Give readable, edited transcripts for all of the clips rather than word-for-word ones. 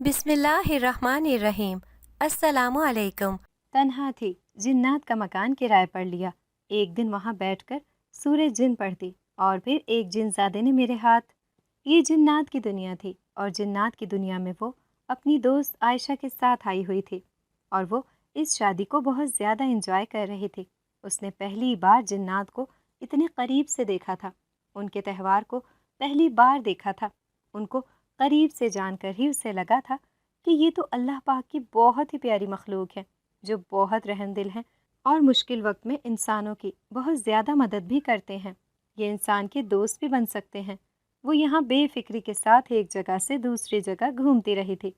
بسم اللہ الرحمن الرحیم۔ السلام علیکم۔ تنہا تھی، جنات کا مکان کرائے پر لیا۔ ایک دن وہاں بیٹھ کر سورہ جن پڑھتی اور پھر ایک جن زادے نے میرے ہاتھ۔ یہ جنات کی دنیا تھی اور جنات کی دنیا میں وہ اپنی دوست عائشہ کے ساتھ آئی ہوئی تھی اور وہ اس شادی کو بہت زیادہ انجوائے کر رہی تھی۔ اس نے پہلی بار جنات کو اتنے قریب سے دیکھا تھا، ان کے تہوار کو پہلی بار دیکھا تھا۔ ان کو قریب سے جان کر ہی اسے لگا تھا کہ یہ تو اللہ پاک کی بہت ہی پیاری مخلوق ہے جو بہت رحم دل ہیں اور مشکل وقت میں انسانوں کی بہت زیادہ مدد بھی کرتے ہیں۔ یہ انسان کے دوست بھی بن سکتے ہیں۔ وہ یہاں بے فکری کے ساتھ ایک جگہ سے دوسری جگہ گھومتی رہی تھی۔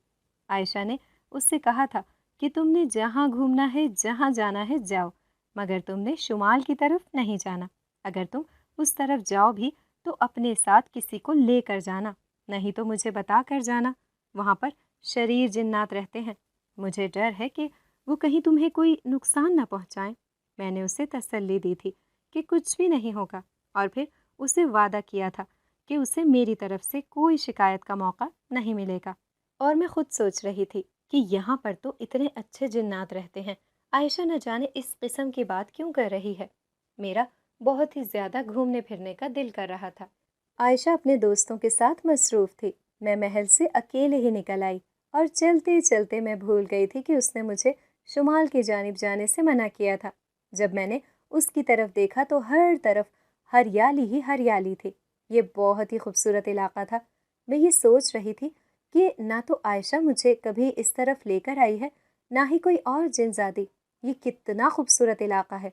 عائشہ نے اس سے کہا تھا کہ تم نے جہاں گھومنا ہے، جہاں جانا ہے جاؤ، مگر تم نے شمال کی طرف نہیں جانا۔ اگر تم اس طرف جاؤ بھی تو اپنے ساتھ کسی کو لے کر جانا، نہیں تو مجھے بتا کر جانا۔ وہاں پر شریر جنات رہتے ہیں، مجھے ڈر ہے کہ وہ کہیں تمہیں کوئی نقصان نہ پہنچائیں۔ میں نے اسے تسلی دی تھی کہ کچھ بھی نہیں ہوگا اور پھر اسے وعدہ کیا تھا کہ اسے میری طرف سے کوئی شکایت کا موقع نہیں ملے گا۔ اور میں خود سوچ رہی تھی کہ یہاں پر تو اتنے اچھے جنات رہتے ہیں، عائشہ نہ جانے اس قسم کی بات کیوں کر رہی ہے۔ میرا بہت ہی زیادہ گھومنے پھرنے کا دل کر رہا تھا۔ عائشہ اپنے دوستوں کے ساتھ مصروف تھی، میں محل سے اکیلے ہی نکل آئی اور چلتے چلتے میں بھول گئی تھی کہ اس نے مجھے شمال کی جانب جانے سے منع کیا تھا۔ جب میں نے اس کی طرف دیکھا تو ہر طرف ہریالی ہی ہریالی تھی۔ یہ بہت ہی خوبصورت علاقہ تھا۔ میں یہ سوچ رہی تھی کہ نہ تو عائشہ مجھے کبھی اس طرف لے کر آئی ہے، نہ ہی کوئی اور جن زادی۔ یہ کتنا خوبصورت علاقہ ہے۔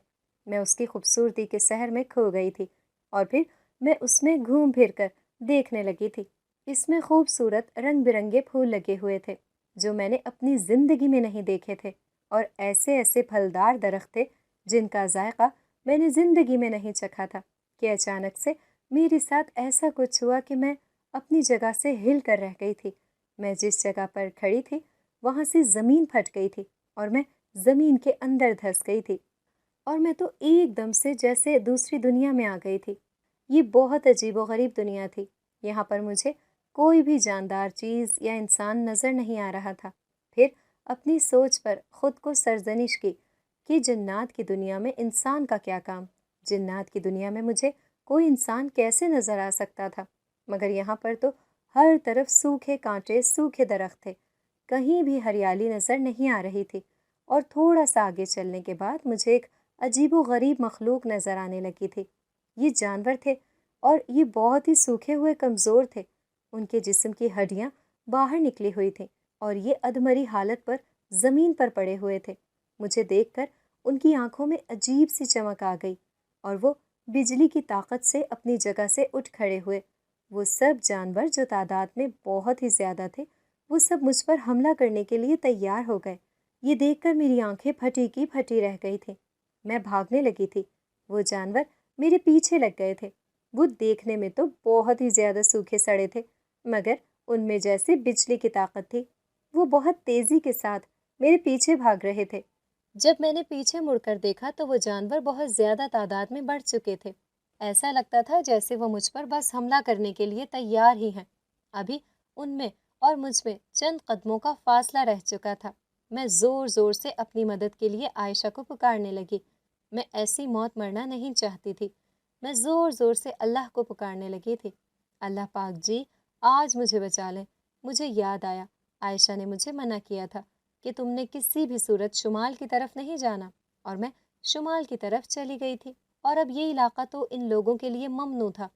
میں اس کی خوبصورتی کے سحر میں کھو گئی تھی اور پھر میں اس میں گھوم پھر کر دیکھنے لگی تھی۔ اس میں خوبصورت رنگ برنگے پھول لگے ہوئے تھے جو میں نے اپنی زندگی میں نہیں دیکھے تھے، اور ایسے ایسے پھلدار درخت تھے جن کا ذائقہ میں نے زندگی میں نہیں چکھا تھا کہ اچانک سے میرے ساتھ ایسا کچھ ہوا کہ میں اپنی جگہ سے ہل کر رہ گئی تھی۔ میں جس جگہ پر کھڑی تھی وہاں سے زمین پھٹ گئی تھی اور میں زمین کے اندر دھس گئی تھی، اور میں تو ایک دم سے جیسے دوسری دنیا میں آ گئی تھی۔ یہ بہت عجیب و غریب دنیا تھی۔ یہاں پر مجھے کوئی بھی جاندار چیز یا انسان نظر نہیں آ رہا تھا۔ پھر اپنی سوچ پر خود کو سرزنش کی کہ جنات کی دنیا میں انسان کا کیا کام؟ جنات کی دنیا میں مجھے کوئی انسان کیسے نظر آ سکتا تھا؟ مگر یہاں پر تو ہر طرف سوکھے کانٹے، سوکھے درخت تھے، کہیں بھی ہریالی نظر نہیں آ رہی تھی۔ اور تھوڑا سا آگے چلنے کے بعد مجھے ایک عجیب و غریب مخلوق نظر آنے لگی تھی۔ یہ جانور تھے اور یہ بہت ہی سوکھے ہوئے کمزور تھے۔ ان کے جسم کی ہڈیاں باہر نکلی ہوئی تھیں اور یہ ادھمری حالت پر زمین پر پڑے ہوئے تھے۔ مجھے دیکھ کر ان کی آنکھوں میں عجیب سی چمک آ گئی اور وہ بجلی کی طاقت سے اپنی جگہ سے اٹھ کھڑے ہوئے۔ وہ سب جانور جو تعداد میں بہت ہی زیادہ تھے، وہ سب مجھ پر حملہ کرنے کے لیے تیار ہو گئے۔ یہ دیکھ کر میری آنکھیں پھٹی کی پھٹی رہ گئی تھیں۔ میں بھاگنے لگی تھی، وہ جانور میرے پیچھے لگ گئے تھے۔ وہ دیکھنے میں تو بہت ہی زیادہ سوکھے سڑے تھے، مگر ان میں جیسے بجلی کی طاقت تھی۔ وہ بہت تیزی کے ساتھ میرے پیچھے بھاگ رہے تھے۔ جب میں نے پیچھے مڑ کر دیکھا تو وہ جانور بہت زیادہ تعداد میں بڑھ چکے تھے۔ ایسا لگتا تھا جیسے وہ مجھ پر بس حملہ کرنے کے لیے تیار ہی ہیں۔ ابھی ان میں اور مجھ میں چند قدموں کا فاصلہ رہ چکا تھا۔ میں زور زور سے اپنی مدد کے لیے عائشہ کو پکارنے لگی۔ میں ایسی موت مرنا نہیں چاہتی تھی۔ میں زور زور سے اللہ کو پکارنے لگی تھی، اللہ پاک جی آج مجھے بچا لیں۔ مجھے یاد آیا عائشہ نے مجھے منع کیا تھا کہ تم نے کسی بھی صورت شمال کی طرف نہیں جانا، اور میں شمال کی طرف چلی گئی تھی، اور اب یہ علاقہ تو ان لوگوں کے لیے ممنوع تھا۔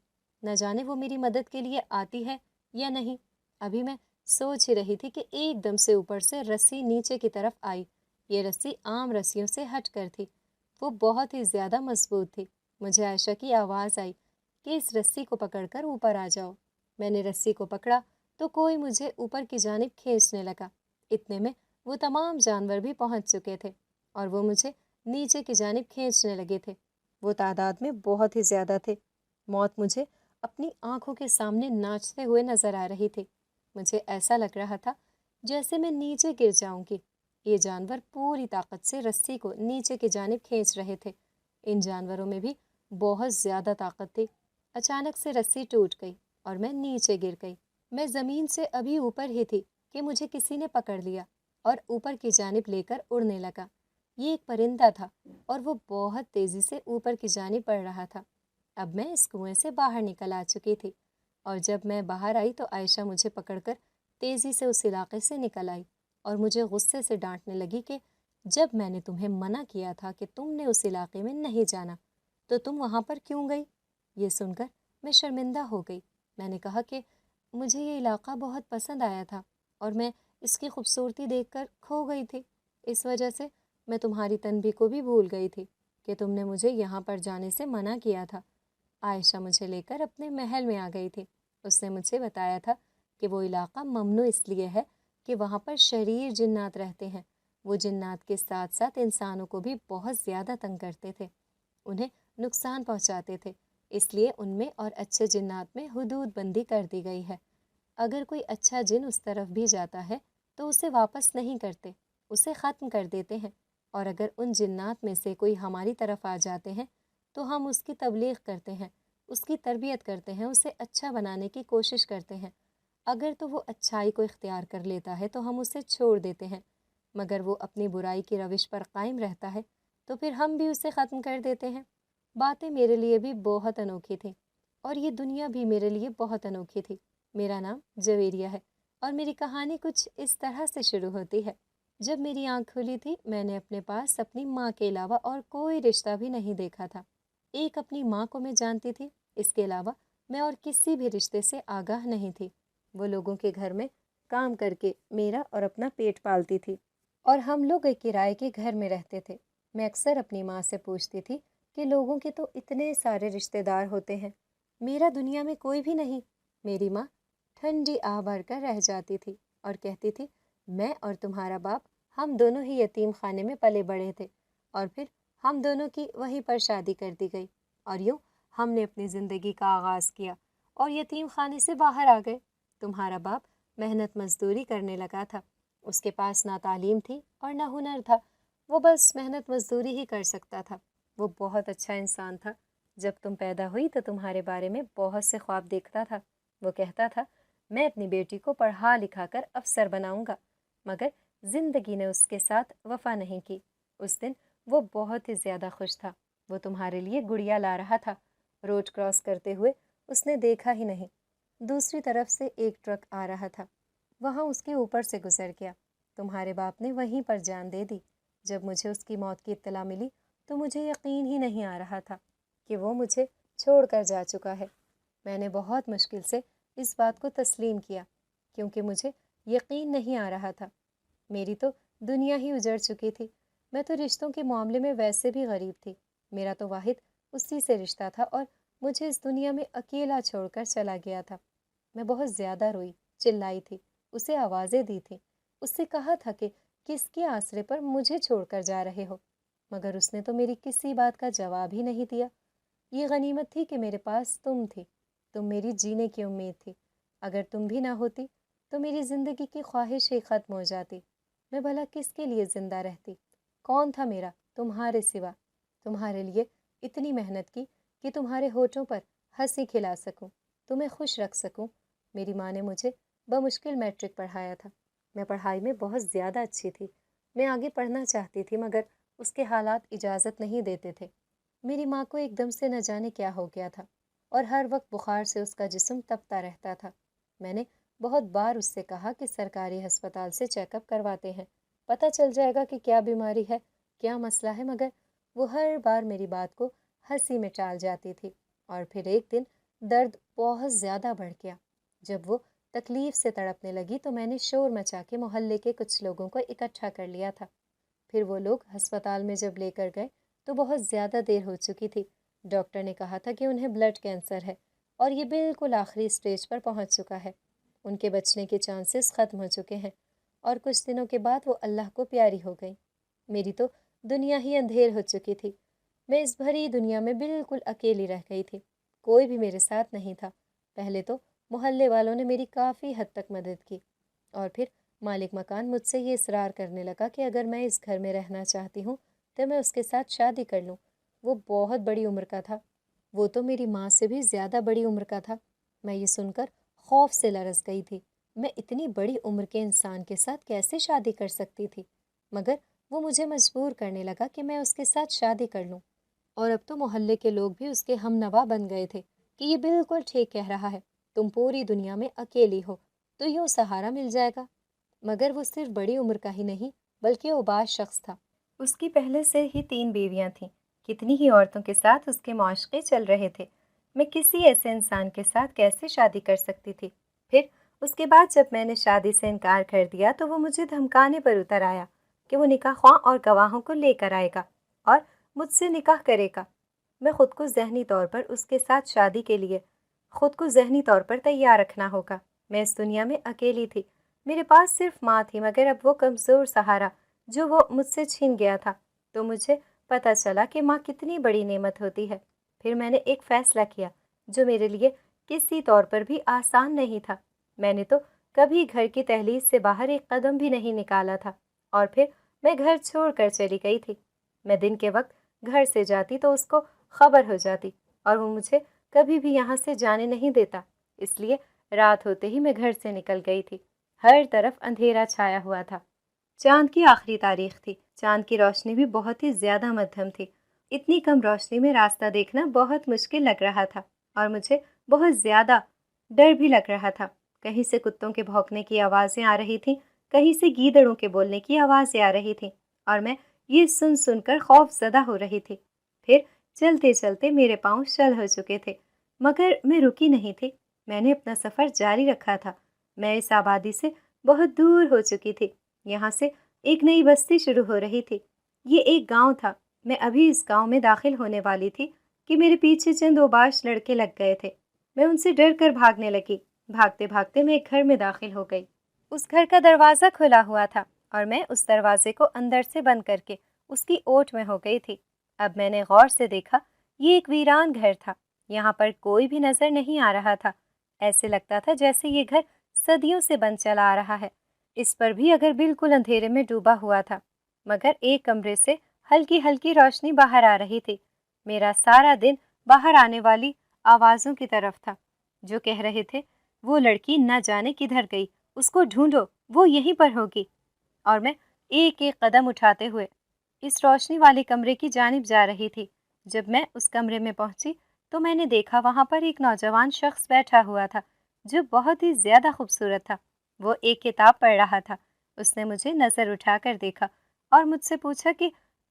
نہ جانے وہ میری مدد کے لیے آتی ہے یا نہیں۔ ابھی میں سوچ ہی رہی تھی کہ ایک دم سے اوپر سے رسی نیچے کی طرف آئی۔ یہ رسی عام رسیوں سے ہٹ کر تھی، وہ بہت ہی زیادہ مضبوط تھی۔ مجھے عائشہ کی آواز آئی کہ اس رسی کو پکڑ کر اوپر آ جاؤ۔ میں نے رسی کو پکڑا تو کوئی مجھے اوپر کی جانب کھینچنے لگا۔ اتنے میں وہ تمام جانور بھی پہنچ چکے تھے اور وہ مجھے نیچے کی جانب کھینچنے لگے تھے۔ وہ تعداد میں بہت ہی زیادہ تھے۔ موت مجھے اپنی آنکھوں کے سامنے ناچتے ہوئے نظر آ رہی تھی۔ مجھے ایسا لگ رہا تھا جیسے میں نیچے گر جاؤں گی۔ یہ جانور پوری طاقت سے رسی کو نیچے کی جانب کھینچ رہے تھے۔ ان جانوروں میں بھی بہت زیادہ طاقت تھی۔ اچانک سے رسی ٹوٹ گئی اور میں نیچے گر گئی۔ میں زمین سے ابھی اوپر ہی تھی کہ مجھے کسی نے پکڑ لیا اور اوپر کی جانب لے کر اڑنے لگا۔ یہ ایک پرندہ تھا اور وہ بہت تیزی سے اوپر کی جانب بڑھ رہا تھا۔ اب میں اس کنویں سے باہر نکل آ چکی تھی اور جب میں باہر آئی تو عائشہ مجھے پکڑ کر تیزی سے اس علاقے سے نکل آئی اور مجھے غصے سے ڈانٹنے لگی کہ جب میں نے تمہیں منع کیا تھا کہ تم نے اس علاقے میں نہیں جانا تو تم وہاں پر کیوں گئی؟ یہ سن کر میں شرمندہ ہو گئی۔ میں نے کہا کہ مجھے یہ علاقہ بہت پسند آیا تھا اور میں اس کی خوبصورتی دیکھ کر کھو گئی تھی، اس وجہ سے میں تمہاری تنبیہ کو بھی بھول گئی تھی کہ تم نے مجھے یہاں پر جانے سے منع کیا تھا۔ عائشہ مجھے لے کر اپنے محل میں آ گئی تھی۔ اس نے مجھے بتایا تھا کہ وہ علاقہ ممنوع اس لیے ہے کہ وہاں پر شریر جنات رہتے ہیں۔ وہ جنات کے ساتھ ساتھ انسانوں کو بھی بہت زیادہ تنگ کرتے تھے، انہیں نقصان پہنچاتے تھے، اس لیے ان میں اور اچھے جنات میں حدود بندی کر دی گئی ہے۔ اگر کوئی اچھا جن اس طرف بھی جاتا ہے تو اسے واپس نہیں کرتے، اسے ختم کر دیتے ہیں، اور اگر ان جنات میں سے کوئی ہماری طرف آ جاتے ہیں تو ہم اس کی تبلیغ کرتے ہیں، اس کی تربیت کرتے ہیں، اسے اچھا بنانے کی کوشش کرتے ہیں۔ اگر تو وہ اچھائی کو اختیار کر لیتا ہے تو ہم اسے چھوڑ دیتے ہیں، مگر وہ اپنی برائی کی روش پر قائم رہتا ہے تو پھر ہم بھی اسے ختم کر دیتے ہیں۔ باتیں میرے لیے بھی بہت انوکھی تھیں اور یہ دنیا بھی میرے لیے بہت انوکھی تھی۔ میرا نام جویریہ ہے اور میری کہانی کچھ اس طرح سے شروع ہوتی ہے۔ جب میری آنکھ کھلی تھی میں نے اپنے پاس اپنی ماں کے علاوہ اور کوئی رشتہ بھی نہیں دیکھا تھا۔ ایک اپنی ماں کو میں جانتی تھی، اس کے علاوہ میں اور کسی بھی رشتے سے آگاہ نہیں تھی۔ وہ لوگوں کے گھر میں کام کر کے میرا اور اپنا پیٹ پالتی تھی اور ہم لوگ ایک کرائے کے گھر میں رہتے تھے۔ میں اکثر اپنی ماں سے پوچھتی تھی کہ لوگوں کے تو اتنے سارے رشتہ دار ہوتے ہیں، میرا دنیا میں کوئی بھی نہیں۔ میری ماں ٹھنڈی آہ بھر کر رہ جاتی تھی اور کہتی تھی میں اور تمہارا باپ ہم دونوں ہی یتیم خانے میں پلے بڑھے تھے اور پھر ہم دونوں کی وہیں پر شادی کر دی گئی اور یوں ہم نے اپنی زندگی کا آغاز کیا اور یتیم خانے سے باہر آ گئے۔ تمہارا باپ محنت مزدوری کرنے لگا تھا، اس کے پاس نہ تعلیم تھی اور نہ ہنر تھا، وہ بس محنت مزدوری ہی کر سکتا تھا۔ وہ بہت اچھا انسان تھا۔ جب تم پیدا ہوئی تو تمہارے بارے میں بہت سے خواب دیکھتا تھا۔ وہ کہتا تھا میں اپنی بیٹی کو پڑھا لکھا کر افسر بناؤں گا، مگر زندگی نے اس کے ساتھ وفا نہیں کی۔ اس دن وہ بہت ہی زیادہ خوش تھا۔ وہ تمہارے لیے گڑیا لا رہا تھا۔ روڈ کراس کرتے ہوئے اس نے دیکھا ہی نہیں، دوسری طرف سے ایک ٹرک آ رہا تھا، وہاں اس کے اوپر سے گزر گیا۔ تمہارے باپ نے وہیں پر جان دے دی۔ جب مجھے اس کی موت کی اطلاع ملی تو مجھے یقین ہی نہیں آ رہا تھا کہ وہ مجھے چھوڑ کر جا چکا ہے۔ میں نے بہت مشکل سے اس بات کو تسلیم کیا کیونکہ مجھے یقین نہیں آ رہا تھا۔ میری تو دنیا ہی اجڑ چکی تھی۔ میں تو رشتوں کے معاملے میں ویسے بھی غریب تھی، میرا تو واحد اسی سے رشتہ تھا اور مجھے اس دنیا میں اکیلا چھوڑ کر چلا گیا تھا۔ میں بہت زیادہ روئی، چلائی تھی، اسے آوازیں دی تھی، اس سے کہا تھا کہ کس کے آسرے پر مجھے چھوڑ کر جا رہے ہو، مگر اس نے تو میری کسی بات کا جواب ہی نہیں دیا۔ یہ غنیمت تھی کہ میرے پاس تم تھی، تم میری جینے کی امید تھی۔ اگر تم بھی نہ ہوتی تو میری زندگی کی خواہش ہی ختم ہو جاتی۔ میں بھلا کس کے لیے زندہ رہتی؟ کون تھا میرا تمہارے سوا؟ تمہارے لیے اتنی محنت کی کہ تمہارے ہونٹوں پر ہنسی کھلا سکوں، تمہیں خوش رکھ سکوں۔ میری ماں نے مجھے بمشکل میٹرک پڑھایا تھا۔ میں پڑھائی میں بہت زیادہ اچھی تھی، میں آگے پڑھنا چاہتی تھی مگر اس کے حالات اجازت نہیں دیتے تھے۔ میری ماں کو ایک دم سے نہ جانے کیا ہو گیا تھا اور ہر وقت بخار سے اس کا جسم تپتا رہتا تھا۔ میں نے بہت بار اس سے کہا کہ سرکاری ہسپتال سے چیک اپ کرواتے ہیں، پتہ چل جائے گا کہ کیا بیماری ہے، کیا مسئلہ ہے، مگر وہ ہر بار میری بات کو ہنسی میں ٹال جاتی تھی۔ اور پھر ایک دن درد بہت زیادہ بڑھ گیا۔ جب وہ تکلیف سے تڑپنے لگی تو میں نے شور مچا کے محلے کے کچھ لوگوں کو اکٹھا کر لیا تھا۔ پھر وہ لوگ ہسپتال میں جب لے کر گئے تو بہت زیادہ دیر ہو چکی تھی۔ ڈاکٹر نے کہا تھا کہ انہیں بلڈ کینسر ہے اور یہ بالکل آخری سٹیج پر پہنچ چکا ہے، ان کے بچنے کے چانسز ختم ہو چکے ہیں اور کچھ دنوں کے بعد وہ اللہ کو پیاری ہو گئی۔ میری تو دنیا ہی اندھیر ہو چکی تھی، میں اس بھری دنیا میں بالکل اکیلی رہ گئی تھی، کوئی بھی میرے ساتھ نہیں تھا۔ پہلے تو محلے والوں نے میری کافی حد تک مدد کی اور پھر مالک مکان مجھ سے یہ اصرار کرنے لگا کہ اگر میں اس گھر میں رہنا چاہتی ہوں تو میں اس کے ساتھ شادی کر لوں۔ وہ بہت بڑی عمر کا تھا، وہ تو میری ماں سے بھی زیادہ بڑی عمر کا تھا۔ میں یہ سن کر خوف سے لرز گئی تھی۔ میں اتنی بڑی عمر کے انسان کے ساتھ کیسے شادی کر سکتی تھی؟ مگر وہ مجھے مجبور کرنے لگا کہ میں اس کے ساتھ شادی کر لوں، اور اب تو محلے کے لوگ بھی اس کے ہم نوا بن گئے تھے کہ یہ بالکل ٹھیک کہہ رہا ہے، تم پوری دنیا میں اکیلی ہو تو یوں سہارا مل جائے گا۔ مگر وہ صرف بڑی عمر کا ہی نہیں بلکہ اوباش شخص تھا۔ اس کی پہلے سے ہی 3 بیویاں تھیں، کتنی ہی عورتوں کے ساتھ اس کے معاشقے چل رہے تھے۔ میں کسی ایسے انسان کے ساتھ کیسے شادی کر سکتی تھی؟ پھر اس کے بعد جب میں نے شادی سے انکار کر دیا تو وہ مجھے دھمکانے پر اتر آیا کہ وہ نکاح خواں اور گواہوں کو لے کر آئے گا اور مجھ سے نکاح کرے گا۔ میں خود کو ذہنی طور پر اس کے ساتھ شادی کے لیے خود کو ذہنی طور پر تیار رکھنا ہوگا۔ میں اس دنیا میں اکیلی تھی، میرے پاس صرف ماں تھی، مگر اب وہ کمزور سہارا جو وہ مجھ سے چھین گیا تھا، تو مجھے پتہ چلا کہ ماں کتنی بڑی نعمت ہوتی ہے۔ پھر میں نے ایک فیصلہ کیا جو میرے لیے کسی طور پر بھی آسان نہیں تھا۔ میں نے تو کبھی گھر کی دہلیز سے باہر ایک قدم بھی نہیں نکالا تھا، اور پھر میں گھر چھوڑ کر چلی گئی تھی۔ میں دن کے وقت گھر سے جاتی تو اس کو خبر ہو جاتی اور وہ مجھے کبھی بھی یہاں سے جانے نہیں دیتا، اس لیے رات ہوتے ہی میں گھر سے نکل گئی تھی۔ ہر طرف اندھیرا چھایا ہوا تھا۔ چاند کی آخری تاریخ تھی، چاند کی روشنی بھی بہت ہی زیادہ مدھم تھی۔ اتنی کم روشنی میں راستہ دیکھنا بہت مشکل لگ رہا تھا اور مجھے بہت زیادہ ڈر بھی لگ رہا تھا۔ کہیں سے کتوں کے بھونکنے کی آوازیں آ رہی تھیں، کہیں سے گیدڑوں کے بولنے کی آوازیں آ رہی تھیں، اور میں یہ سن سن کر خوف زدہ ہو رہی تھی۔ پھر چلتے چلتے میرے پاؤں شل ہو چکے تھے، مگر میں رکی نہیں تھی۔ میں نے اپنا سفر جاری رکھا تھا۔ میں اس آبادی سے بہت دور ہو چکی تھی۔ یہاں سے ایک نئی بستی شروع ہو رہی تھی۔ یہ ایک گاؤں تھا۔ میں ابھی اس گاؤں میں داخل ہونے والی تھی کہ میرے پیچھے چند اوباش لڑکے لگ گئے تھے۔ میں ان سے ڈر کر بھاگنے لگی۔ بھاگتے بھاگتے میں ایک گھر میں داخل ہو گئی۔ اس گھر کا دروازہ کھلا ہوا تھا اور میں اس دروازے کو اندر سے بند کر کے اس کی اوٹ میں ہو گئی تھی۔ اب میں نے غور سے دیکھا، یہ ایک ویران گھر تھا۔ یہاں پر کوئی بھی نظر نہیں آ رہا تھا۔ ایسے لگتا تھا جیسے یہ گھر صدیوں سے بند چلا آ رہا ہے۔ اس پر بھی اگر بالکل اندھیرے میں ڈوبا ہوا تھا، مگر ایک کمرے سے ہلکی ہلکی روشنی باہر آ رہی تھی۔ میرا سارا دن باہر آنے والی آوازوں کی طرف تھا جو کہہ رہے تھے، وہ لڑکی نہ جانے کدھر گئی، اس کو ڈھونڈو، وہ یہیں پر ہوگی۔ اور میں ایک ایک قدم اٹھاتے ہوئے اس روشنی والے کمرے کی جانب جا رہی تھی۔ جب میں اس کمرے میں پہنچی تو میں نے دیکھا وہاں پر ایک نوجوان شخص بیٹھا ہوا تھا جو بہت ہی زیادہ خوبصورت تھا۔ وہ ایک کتاب پڑھ رہا تھا۔ اس نے مجھے نظر اٹھا کر دیکھا اور مجھ سے پوچھا کہ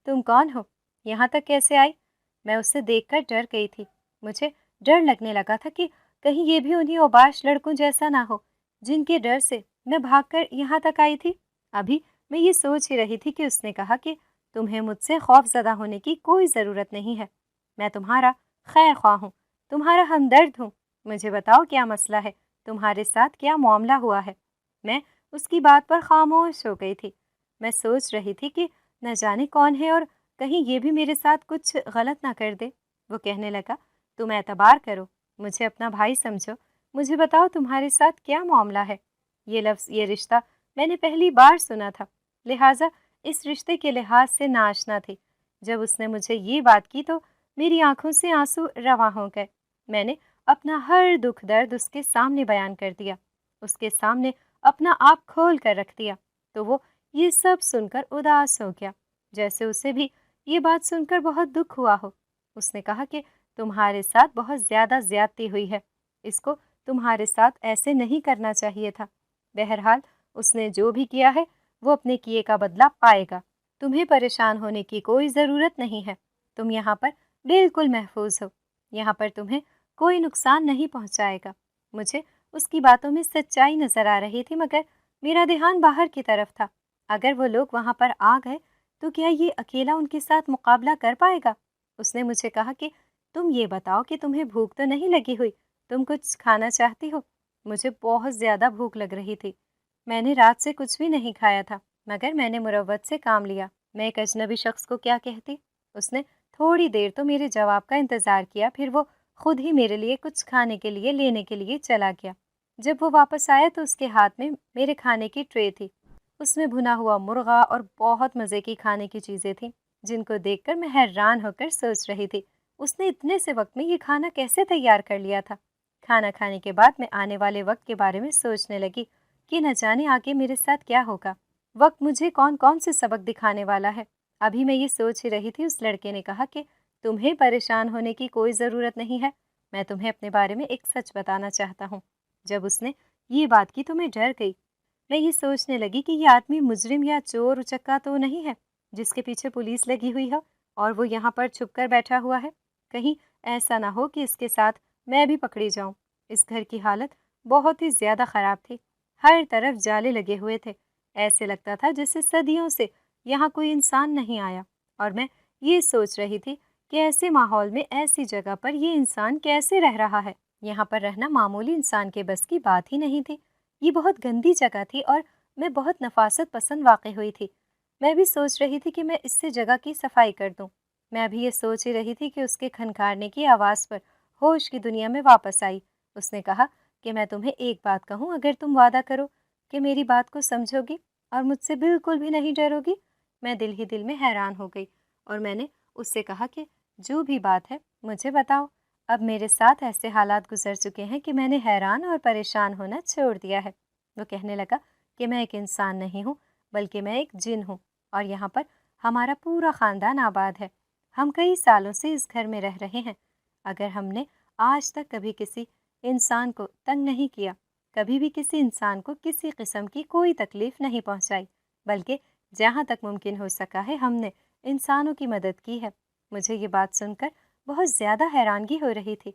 تم کون ہو؟ یہاں تک کیسے آئی؟ میں اسے دیکھ کر ڈر گئی تھی۔ مجھے ڈر لگنے لگا تھا کہ کہیں یہ بھی انہی اوباش لڑکوں جیسا نہ ہو جن کے ڈر سے میں بھاگ کر یہاں تک آئی تھی۔ ابھی میں یہ سوچ ہی رہی تھی کہ اس نے کہا کہ تمہیں مجھ سے خوف زدہ ہونے کی کوئی ضرورت نہیں ہے، میں تمہارا خیر خواہ ہوں، تمہارا ہمدرد ہوں۔ مجھے بتاؤ کیا مسئلہ ہے، تمہارے ساتھ کیا معاملہ ہوا ہے؟ میں اس کی بات پر خاموش ہو گئی تھی۔ میں سوچ رہی تھی کہ نہ جانے کون ہے اور کہیں یہ بھی میرے ساتھ کچھ غلط نہ کر دے۔ وہ کہنے لگا، تم اعتبار کرو، مجھے اپنا بھائی سمجھو، مجھے بتاؤ تمہارے ساتھ کیا معاملہ ہے۔ یہ لفظ، یہ رشتہ میں نے پہلی بار سنا تھا، لہٰذا اس رشتے کے لحاظ سے ناآشنا تھی۔ جب اس نے مجھے یہ بات کی تو میری آنکھوں سے آنسو رواں ہو گئے۔ میں نے اپنا ہر دکھ درد اس کے سامنے بیان کر دیا، اس کے سامنے اپنا آپ کھول کر رکھ دیا، تو وہ یہ سب سن کر اداس ہو گیا، جیسے اسے بھی یہ بات سن کر بہت دکھ ہوا ہو۔ اس نے کہا کہ تمہارے ساتھ بہت زیادہ زیادتی ہوئی ہے، اس کو تمہارے ساتھ ایسے نہیں کرنا چاہیے تھا۔ بہرحال اس نے جو بھی کیا ہے وہ اپنے کیے کا بدلہ پائے گا۔ تمہیں پریشان ہونے کی کوئی ضرورت نہیں ہے، تم یہاں پر بالکل محفوظ ہو، یہاں پر تمہیں کوئی نقصان نہیں پہنچائے گا۔ مجھے اس کی باتوں میں سچائی نظر آ رہی تھی، مگر میرا دھیان باہر کی طرف تھا۔ اگر وہ لوگ وہاں پر آ گئے تو کیا یہ اکیلا ان کے ساتھ مقابلہ کر پائے گا؟ اس نے مجھے کہا کہ تم یہ بتاؤ کہ تمہیں بھوک تو نہیں لگی ہوئی، تم کچھ کھانا چاہتی ہو؟ مجھے بہت زیادہ بھوک لگ رہی تھی۔ میں نے رات سے کچھ بھی نہیں کھایا تھا، مگر میں نے مروت سے کام لیا۔ میں ایک اجنبی شخص کو کیا کہتی؟ اس نے تھوڑی دیر تو میرے جواب کا انتظار کیا، پھر وہ خود ہی میرے لیے کچھ کھانے کے لیے لینے کے لیے چلا گیا۔ جب وہ واپس آیا تو اس کے ہاتھ میں میرے کھانے کی ٹرے تھی۔ اس میں بھنا ہوا مرغا اور بہت مزے کی کھانے کی چیزیں تھیں، جن کو دیکھ کر میں حیران ہو کر سوچ رہی تھی، اس نے اتنے سے وقت میں یہ کھانا کیسے تیار کر لیا تھا؟ کھانا کھانے کے بعد میں آنے والے وقت کے بارے میں سوچنے لگی کہ نہ جانے آگے میرے ساتھ کیا ہوگا، وقت مجھے کون کون سے سبق دکھانے والا ہے۔ ابھی میں یہ سوچ ہی رہی تھی، اس لڑکے نے کہا کہ تمہیں پریشان ہونے کی کوئی ضرورت نہیں ہے، میں تمہیں اپنے بارے میں ایک سچ بتانا چاہتا ہوں۔ جب اس نے یہ بات کی تو میں ڈر گئی۔ میں یہ سوچنے لگی کہ یہ آدمی مجرم یا چور اچکا تو نہیں ہے جس کے پیچھے پولیس لگی ہوئی ہے اور وہ یہاں پر چھپ کر بیٹھا ہوا ہے۔ کہیں ایسا نہ ہو کہ اس کے ساتھ میں بھی پکڑی جاؤں۔ اس گھر کی حالت بہت ہی زیادہ خراب تھی، ہر طرف جالے لگے ہوئے تھے، ایسے لگتا تھا جیسے صدیوں سے یہاں کوئی انسان نہیں آیا، اور میں یہ سوچ رہی تھی کہ ایسے ماحول میں ایسی جگہ پر یہ انسان کیسے رہ رہا ہے۔ یہاں پر رہنا معمولی انسان کے بس کی بات ہی نہیں تھی، یہ بہت گندی جگہ تھی اور میں بہت نفاست پسند واقع ہوئی تھی۔ میں بھی سوچ رہی تھی کہ میں اس سے جگہ کی صفائی کر دوں۔ میں ابھی یہ سوچ ہی رہی تھی کہ اس کے کھنکھارنے کی آواز پر ہوش کی دنیا میں واپس آئی۔ اس نے کہا کہ میں تمہیں ایک بات کہوں، اگر تم وعدہ کرو کہ میری بات کو سمجھو گی اور مجھ سے بالکل بھی نہیں ڈرو گی۔ میں دل ہی دل میں حیران ہو گئی اور میں نے اس سے کہا کہ جو بھی بات ہے مجھے بتاؤ۔ اب میرے ساتھ ایسے حالات گزر چکے ہیں کہ میں نے حیران اور پریشان ہونا چھوڑ دیا ہے۔ وہ کہنے لگا کہ میں ایک انسان نہیں ہوں بلکہ میں ایک جن ہوں، اور یہاں پر ہمارا پورا خاندان آباد ہے۔ ہم کئی سالوں سے اس گھر میں رہ رہے ہیں۔ اگر ہم نے آج تک کبھی کسی انسان کو تنگ نہیں کیا، کبھی بھی کسی انسان کو کسی قسم کی کوئی تکلیف نہیں پہنچائی، بلکہ جہاں تک ممکن ہو سکا ہے ہم نے انسانوں کی مدد کی ہے۔ مجھے یہ بات سن کر بہت زیادہ حیرانگی ہو رہی تھی،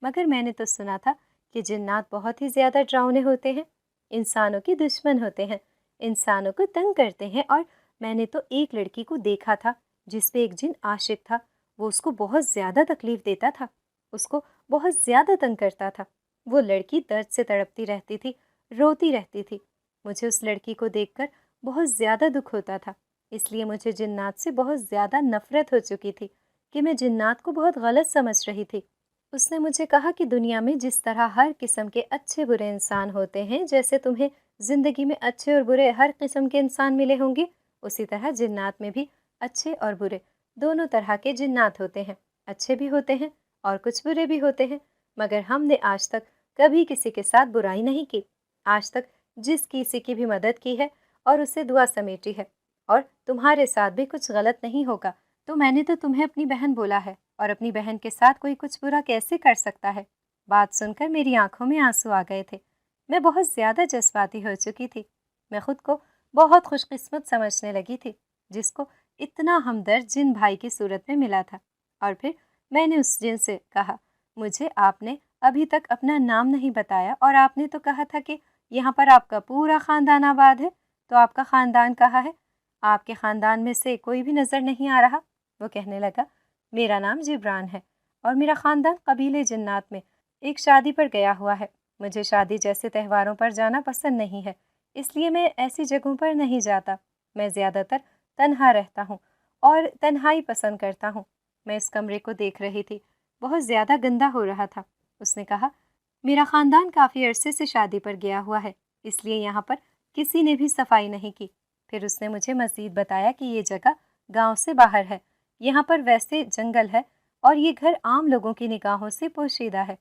مگر میں نے تو سنا تھا کہ جنات بہت ہی زیادہ ڈراؤنے ہوتے ہیں، انسانوں کے دشمن ہوتے ہیں، انسانوں کو تنگ کرتے ہیں، اور میں نے تو ایک لڑکی کو دیکھا تھا جس پہ ایک جن عاشق تھا، وہ اس کو بہت زیادہ تکلیف دیتا تھا، اس کو بہت زیادہ تنگ کرتا تھا۔ وہ لڑکی درد سے تڑپتی رہتی تھی، روتی رہتی تھی۔ مجھے اس لڑکی کو دیکھ کر بہت زیادہ دکھ ہوتا تھا، اس لیے مجھے جنات سے بہت زیادہ نفرت ہو چکی تھی کہ میں جنات کو بہت غلط سمجھ رہی تھی۔ اس نے مجھے کہا کہ دنیا میں جس طرح ہر قسم کے اچھے برے انسان ہوتے ہیں، جیسے تمہیں زندگی میں اچھے اور برے ہر قسم کے انسان ملے ہوں گے، اسی طرح جنات میں بھی اچھے اور برے دونوں طرح کے جنات ہوتے ہیں، اچھے بھی ہوتے ہیں اور کچھ برے بھی ہوتے ہیں، مگر ہم نے آج تک کبھی کسی کے ساتھ برائی نہیں کی، آج تک جس کسی کی بھی مدد کی ہے اور اسے دعا سمیٹی ہے، اور تمہارے ساتھ بھی کچھ غلط نہیں ہوگا۔ تو میں نے تو تمہیں اپنی بہن بولا ہے، اور اپنی بہن کے ساتھ کوئی کچھ برا کیسے کر سکتا ہے؟ بات سن کر میری آنکھوں میں آنسو آ گئے تھے۔ میں بہت زیادہ جذباتی ہو چکی تھی۔ میں خود کو بہت خوش قسمت سمجھنے لگی تھی جس کو اتنا ہمدرد جن بھائی کی صورت میں ملا تھا۔ اور پھر میں نے اس جن سے کہا، مجھے آپ نے ابھی تک اپنا نام نہیں بتایا، اور آپ نے تو کہا تھا کہ یہاں پر آپ کا پورا خاندان آباد ہے، تو آپ کا خاندان کہاں ہے؟ آپ کے خاندان میں سے کوئی بھی نظر نہیں آ رہا۔ وہ کہنے لگا، میرا نام جبران ہے اور میرا خاندان قبیلے جنات میں ایک شادی پر گیا ہوا ہے۔ مجھے شادی جیسے تہواروں پر جانا پسند نہیں ہے، اس لیے میں ایسی جگہوں پر نہیں جاتا۔ میں زیادہ تر تنہا رہتا ہوں اور تنہائی پسند کرتا ہوں۔ میں اس کمرے کو دیکھ رہی تھی، بہت زیادہ گندا ہو رہا تھا۔ اس نے کہا، میرا خاندان کافی عرصے سے شادی پر گیا ہوا ہے، اس لیے یہاں پر کسی نے بھی صفائی نہیں کی۔ پھر اس نے مجھے مزید بتایا کہ یہ جگہ گاؤں سے باہر ہے، یہاں پر ویسے جنگل ہے اور یہ گھر عام لوگوں کی نگاہوں سے پوشیدہ ہے۔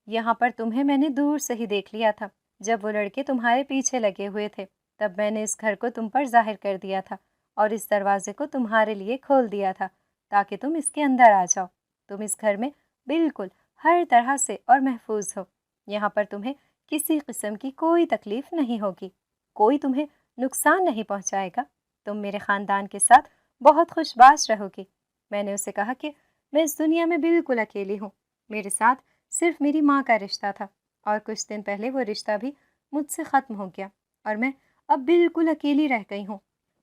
یہاں پر تمہیں میں نے دور سے ہی دیکھ لیا تھا، جب وہ لڑکے تمہارے پیچھے لگے ہوئے تھے، تب میں نے اس گھر کو تم پر ظاہر کر دیا تھا اور اس دروازے کو تمہارے لیے کھول دیا تھا تاکہ تم اس کے اندر آ جاؤ۔ تم اس گھر میں بالکل ہر طرح سے اور محفوظ ہو، یہاں پر تمہیں کسی قسم کی کوئی تکلیف نہیں ہوگی، کوئی تمہیں نقصان نہیں پہنچائے گا، تم میرے خاندان کے ساتھ بہت خوش باش رہو گی۔ میں نے اسے کہا کہ میں اس دنیا میں بالکل اکیلی ہوں، میرے ساتھ صرف میری ماں کا رشتہ تھا، اور کچھ دن پہلے وہ رشتہ بھی مجھ سے ختم ہو گیا اور میں اب بالکل اکیلی رہ گئی ہوں۔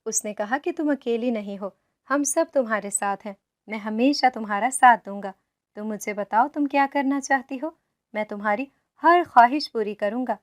اس نے کہا کہ تم اکیلی نہیں ہو، ہم سب تمہارے ساتھ ہیں، میں ہمیشہ تمہارا ساتھ دوں گا۔ تم مجھے بتاؤ تم کیا کرنا چاہتی ہو، میں تمہاری ہر خواہش پوری کروں گا،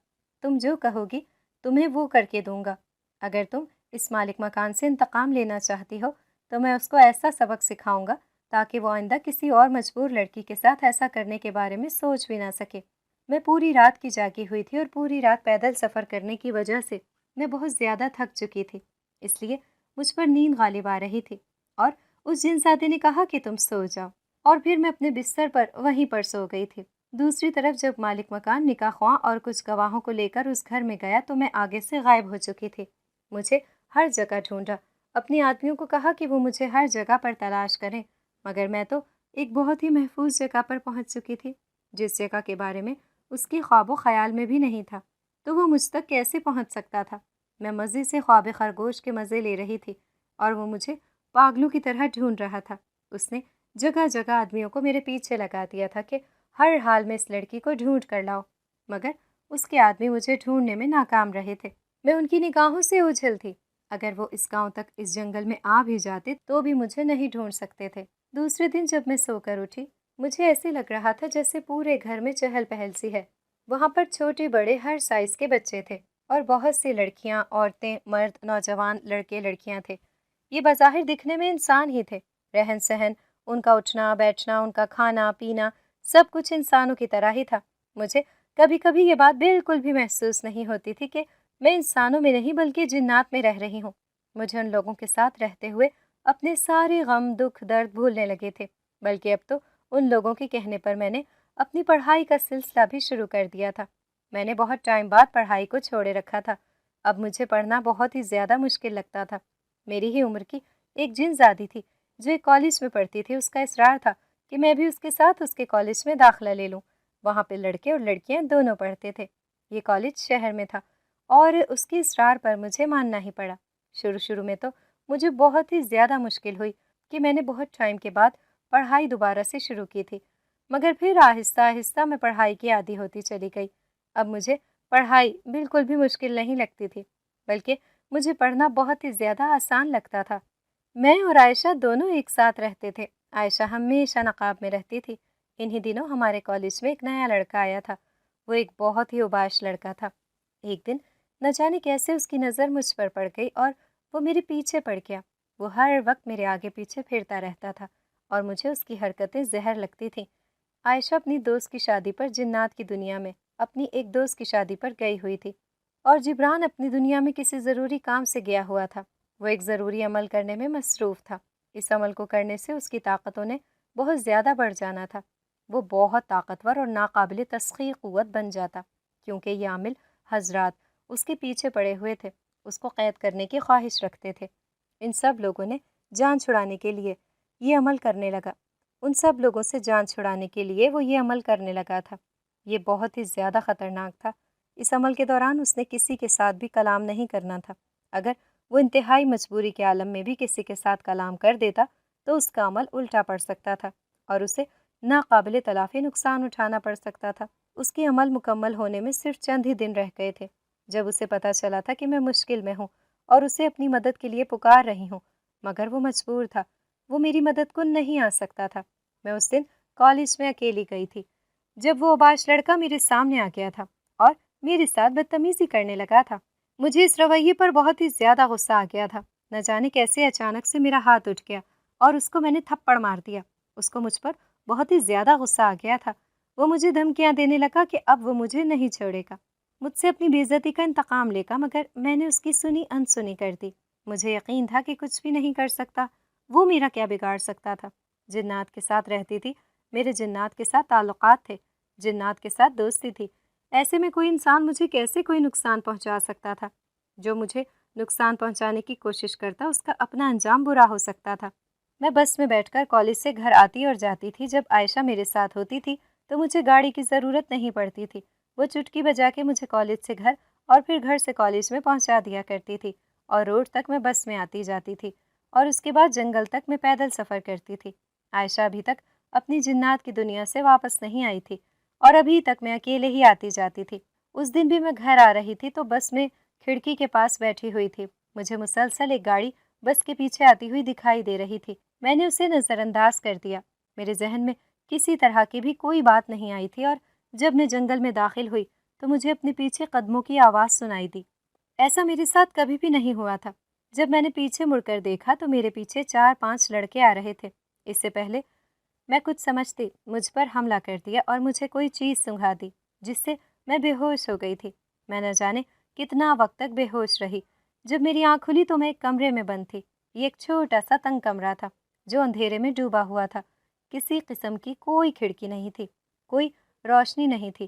تم جو کہو گی تمہیں وہ کر کے دوں گا۔ اگر تم اس مالک مکان سے انتقام لینا چاہتی ہو تو میں اس کو ایسا سبق سکھاؤں گا تاکہ وہ آئندہ کسی اور مجبور لڑکی کے ساتھ ایسا کرنے کے بارے میں سوچ بھی نہ سکے۔ میں پوری رات کی جاگی ہوئی تھی اور پوری رات پیدل سفر کرنے کی وجہ سے میں بہت زیادہ تھک چکی تھی، اس لیے مجھ پر نیند غالب آ رہی تھی، اور اس جن زادے نے کہا کہ تم سو جاؤ، اور پھر میں اپنے بستر پر وہیں پر سو گئی تھی۔ دوسری طرف جب مالک مکان نکاح خواں اور کچھ گواہوں کو لے کر اس گھر میں گیا تو میں آگے سے غائب ہو چکی تھی۔ مجھے ہر جگہ ڈھونڈا، اپنے آدمیوں کو کہا کہ وہ مجھے ہر جگہ پر تلاش کریں، مگر میں تو ایک بہت ہی محفوظ جگہ پر پہنچ چکی تھی، جس جگہ کے بارے میں اس کی خواب و خیال میں بھی نہیں تھا۔ تو وہ مجھ تک کیسے پہنچ سکتا تھا؟ میں مزے سے خواب خرگوش کے مزے لے رہی تھی اور وہ مجھے پاگلوں کی طرح ڈھونڈ رہا تھا۔ اس نے جگہ جگہ آدمیوں کو میرے پیچھے لگا دیا تھا کہ ہر حال میں اس لڑکی کو ڈھونڈ کر لاؤ، مگر اس کے آدمی مجھے ڈھونڈنے میں ناکام رہے تھے۔ میں ان کی نگاہوں سے اوجھل تھی۔ اگر وہ اس گاؤں تک اس جنگل میں آ بھی جاتے تو بھی مجھے نہیں ڈھونڈ سکتے تھے۔ دوسرے دن جب میں سو کر اٹھی، مجھے ایسے لگ رہا تھا جیسے پورے گھر میں چہل پہل سی ہے۔ وہاں پر چھوٹے بڑے ہر سائز کے بچے تھے اور بہت سی لڑکیاں، عورتیں، مرد، نوجوان، لڑکے لڑکیاں تھے۔ یہ بظاہر دکھنے میں انسان ہی تھے۔ رہن سہن، ان کا اٹھنا بیٹھنا، ان کا کھانا پینا، سب کچھ انسانوں کی طرح ہی تھا۔ مجھے کبھی کبھی یہ بات بالکل بھی محسوس نہیں ہوتی تھی کہ میں انسانوں میں نہیں بلکہ جنات میں رہ رہی ہوں۔ مجھے ان لوگوں کے ساتھ رہتے ہوئے اپنے سارے غم دکھ درد بھولنے لگے تھے، بلکہ اب تو ان لوگوں کے کہنے پر میں نے اپنی پڑھائی کا سلسلہ بھی شروع کر دیا تھا۔ میں نے بہت ٹائم بعد پڑھائی کو چھوڑے رکھا تھا۔ اب مجھے پڑھنا بہت ہی زیادہ مشکل لگتا تھا۔ میری ہی عمر کی ایک جن زادی تھی جو ایک کالج میں پڑھتی تھی، اس کا اصرار تھا کہ میں بھی اس کے ساتھ اس کے کالج میں داخلہ لے لوں۔ وہاں پہ لڑکے اور لڑکیاں دونوں پڑھتے تھے۔ یہ کالج شہر میں تھا اور اس کے اصرار پر مجھے ماننا ہی پڑا۔ شروع میں تو مجھے بہت ہی زیادہ مشکل ہوئی کہ میں نے بہت ٹائم کے بعد پڑھائی دوبارہ سے شروع کی تھی، مگر پھر آہستہ آہستہ میں پڑھائی کی عادی ہوتی چلی گئی۔ اب مجھے پڑھائی بالکل بھی مشکل نہیں لگتی تھی، بلکہ مجھے پڑھنا بہت ہی زیادہ آسان لگتا تھا۔ میں اور عائشہ دونوں ایک ساتھ رہتے تھے۔ عائشہ ہمیشہ نقاب میں رہتی تھی۔ انہی دنوں ہمارے کالج میں ایک نیا لڑکا آیا تھا۔ وہ ایک بہت ہی اوباش لڑکا تھا۔ ایک دن نہ جانے کیسے اس کی نظر مجھ پر پڑ گئی اور وہ میرے پیچھے پڑ گیا۔ وہ ہر وقت میرے آگے پیچھے پھرتا رہتا تھا اور مجھے اس کی حرکتیں زہر لگتی تھیں۔ عائشہ اپنی دوست کی شادی پر جنات کی دنیا میں اپنی ایک دوست کی شادی پر گئی ہوئی تھی اور جبران اپنی دنیا میں کسی ضروری کام سے گیا ہوا تھا۔ وہ ایک ضروری عمل کرنے میں مصروف تھا۔ اس عمل کو کرنے سے اس کی طاقتوں نے بہت زیادہ بڑھ جانا تھا۔ وہ بہت طاقتور اور ناقابل تسخیر قوت بن جاتا، کیونکہ یہ عامل حضرات اس کے پیچھے پڑے ہوئے تھے، اس کو قید کرنے کی خواہش رکھتے تھے۔ ان سب لوگوں نے جان چھڑانے کے لیے یہ عمل کرنے لگا۔ ان سب لوگوں سے جان چھڑانے کے لیے وہ یہ عمل کرنے لگا تھا۔ یہ بہت ہی زیادہ خطرناک تھا۔ اس عمل کے دوران اس نے کسی کے ساتھ بھی کلام نہیں کرنا تھا۔ اگر وہ انتہائی مجبوری کے عالم میں بھی کسی کے ساتھ کلام کر دیتا تو اس کا عمل الٹا پڑ سکتا تھا اور اسے ناقابل تلافی نقصان اٹھانا پڑ سکتا تھا۔ اس کے عمل مکمل ہونے میں صرف چند ہی دن رہ گئے تھے جب اسے پتہ چلا تھا کہ میں مشکل میں ہوں اور اسے اپنی مدد کے لیے پکار رہی ہوں، مگر وہ مجبور تھا، وہ میری مدد کو نہیں آ سکتا تھا۔ میں اس دن کالج میں اکیلی گئی تھی جب وہ اوباش لڑکا میرے سامنے آ گیا تھا اور میرے ساتھ بدتمیزی کرنے لگا تھا۔ مجھے اس رویے پر بہت ہی زیادہ غصہ آ گیا تھا۔ نہ جانے کیسے اچانک سے میرا ہاتھ اٹھ گیا اور اس کو میں نے تھپڑ مار دیا۔ اس کو مجھ پر بہت ہی زیادہ غصہ آ گیا تھا۔ وہ مجھے دھمکیاں دینے لگا کہ اب وہ مجھے نہیں چھوڑے گا، مجھ سے اپنی بے عزتی کا انتقام لے گا، مگر میں نے اس کی سنی انسنی کر دی۔ مجھے یقین تھا کہ کچھ بھی نہیں کر سکتا، وہ میرا کیا بگاڑ سکتا تھا۔ جنات کے ساتھ رہتی تھی، میرے جنات کے ساتھ تعلقات تھے، جنات کے ساتھ دوستی تھی۔ ایسے میں کوئی انسان مجھے کیسے کوئی نقصان پہنچا سکتا تھا؟ جو مجھے نقصان پہنچانے کی کوشش کرتا اس کا اپنا انجام برا ہو سکتا تھا۔ میں بس میں بیٹھ کر کالج سے گھر آتی اور جاتی تھی۔ جب عائشہ میرے ساتھ ہوتی تھی تو مجھے گاڑی کی ضرورت نہیں پڑتی تھی۔ وہ چٹکی بجا کے مجھے کالج سے گھر اور پھر گھر سے کالج میں پہنچا دیا کرتی تھی اور روڈ تک میں بس میں آتی جاتی تھی اور اس کے بعد جنگل تک میں پیدل سفر کرتی تھی۔ عائشہ ابھی تک اپنی جنات کی دنیا سے واپس نہیں آئی تھی اور ابھی تک میں اکیلے ہی آتی جاتی تھی۔ اس دن بھی میں گھر آ رہی تھی تو بس میں کھڑکی کے پاس بیٹھی ہوئی تھی۔ مجھے مسلسل ایک گاڑی بس کے پیچھے آتی ہوئی دکھائی دے رہی تھی۔ میں نے اسے نظر انداز کر دیا۔ میرے ذہن میں کسی طرح کی بھی کوئی بات نہیں آئی تھی اور جب میں جنگل میں داخل ہوئی تو مجھے اپنے پیچھے قدموں کی آواز سنائی دی۔ ایسا میرے ساتھ کبھی بھی نہیں ہوا تھا۔ جب میں نے پیچھے مڑ کر دیکھا تو میرے پیچھے 4-5 لڑکے آ رہے تھے۔ اس سے پہلے میں کچھ سمجھتی مجھ پر حملہ کر دیا اور مجھے کوئی چیز سنگھا دی جس سے میں بے ہوش ہو گئی تھی۔ میں نہ جانے کتنا وقت تک بے ہوش رہی۔ جب میری آنکھ کھلی تو میں ایک کمرے میں بند تھی۔ یہ ایک چھوٹا سا تنگ کمرہ تھا جو اندھیرے میں ڈوبا ہوا تھا۔ کسی قسم کی کوئی کھڑکی نہیں تھی، کوئی روشنی نہیں تھی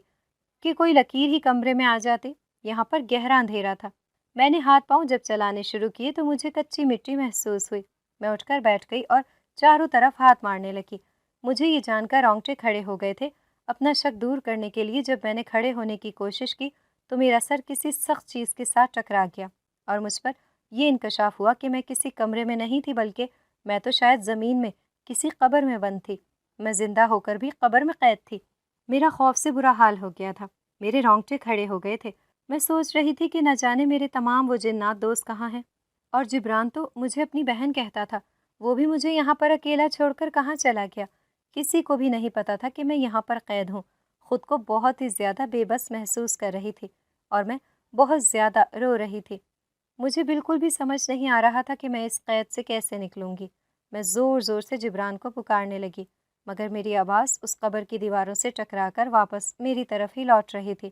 کہ کوئی لکیر ہی کمرے میں آ جاتی۔ یہاں پر گہرا اندھیرا تھا۔ میں نے ہاتھ پاؤں جب چلانے شروع کیے تو مجھے کچی مٹی محسوس ہوئی۔ میں اٹھ کر بیٹھ گئی اور چاروں طرف ہاتھ مارنے لگی۔ مجھے یہ جان کر رونگٹے کھڑے ہو گئے تھے۔ اپنا شک دور کرنے کے لیے جب میں نے کھڑے ہونے کی کوشش کی تو میرا سر کسی سخت چیز کے ساتھ ٹکرا گیا اور مجھ پر یہ انکشاف ہوا کہ میں کسی کمرے میں نہیں تھی، بلکہ میں تو شاید زمین میں کسی قبر میں بند تھی۔ میں زندہ ہو کر بھی قبر میں قید تھی۔ میرا خوف سے برا حال ہو گیا تھا۔ میرے رونگٹے کھڑے ہو گئے تھے۔ میں سوچ رہی تھی کہ نہ جانے میرے تمام وہ جنات دوست کہاں ہیں، اور جبران تو مجھے اپنی بہن کہتا تھا، وہ بھی مجھے یہاں پر اکیلا چھوڑ کر کہاں چلا گیا۔ کسی کو بھی نہیں پتا تھا کہ میں یہاں پر قید ہوں۔ خود کو بہت ہی زیادہ بے بس محسوس کر رہی تھی اور میں بہت زیادہ رو رہی تھی۔ مجھے بالکل بھی سمجھ نہیں آ رہا تھا کہ میں اس قید سے کیسے نکلوں گی۔ میں زور زور سے جبران کو پکارنے لگی، مگر میری آواز اس قبر کی دیواروں سے ٹکرا کر واپس میری طرف ہی لوٹ رہی تھی۔